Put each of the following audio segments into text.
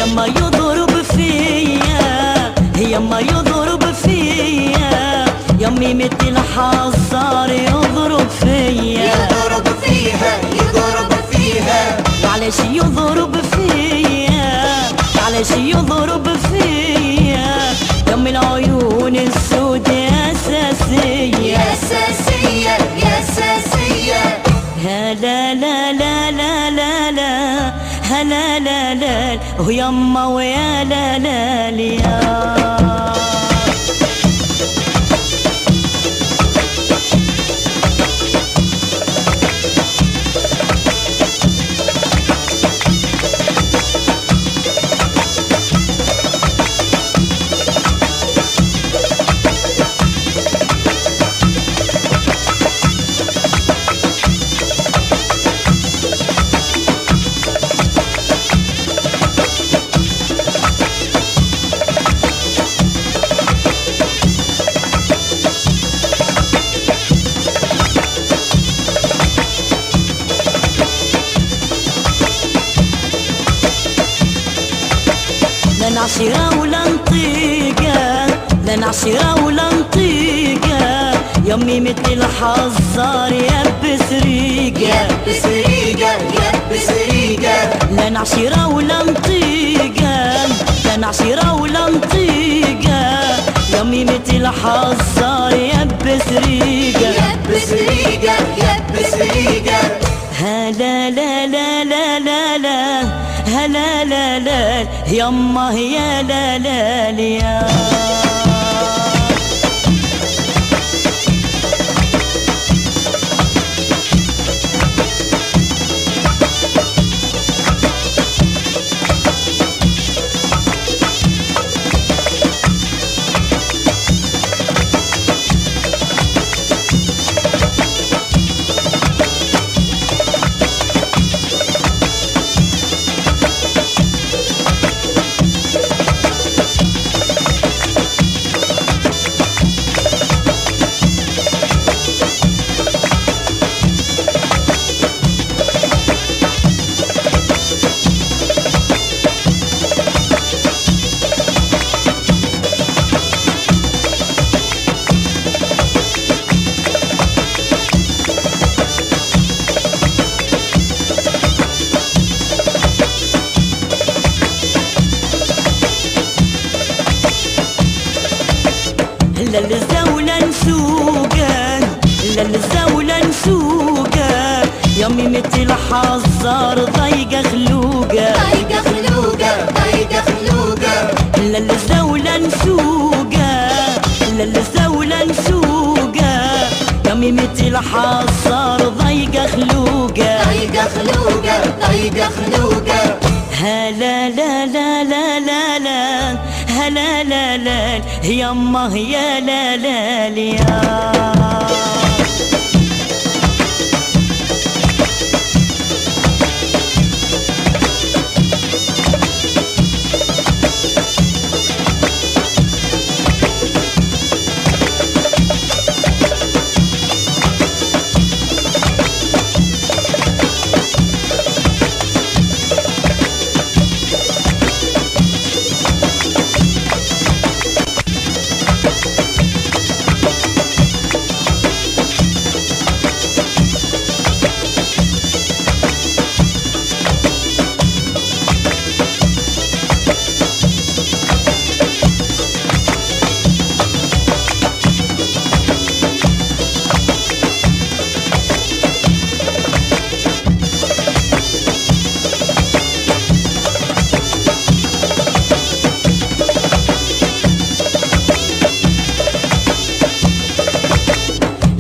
يما يضرب فيا، يما يضرب فيا، يمي مثل الحصار يضرب فيا، يضرب فيها يضرب فيها. معلش يضرب فيا، معلش يضرب فيا، يمي العيون السود يا أساسية يا أساسية يا أساسية. لا لا لا لا لا لا لا لا لا ويما ويا لا لا يا لا نعشرة ولا نطيقة، لا نعشرة ولا نطيقة، يمي مثل الحصار يبس ريقة يبس ريقة يبس ريقة. لا نعشرة ولا نطيقة، لا نعشرة ولا نطيقة، يمي مثل الحصار يبس ريقة يبس ريقة يبس ريقة. لا لا لا لا لا لا لا لا لا لا يما يا لا لا يا للزولة نسوقه، للزولة نسوقه، يمي مثل حصار ضيقة خلوقه ضيقة خلوقة ضيقة خلوقة. للزولة نسوقه، للزولة نسوقه، يمي مثل حصار ضيقة خلوقه ضيقة خلوقة ضيقة خلوقة. لا لا لا لا لا لا لا لا لا يما يا لا لا يا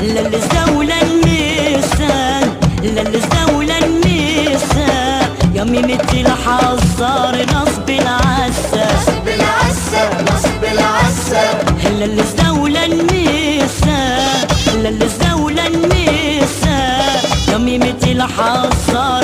للزولة النساء، للزولة النساء، يمي مثل حصار نصب العسى نصب العسى نصب العسى. للزولة النساء، للزولة النساء، يمي مثل حصار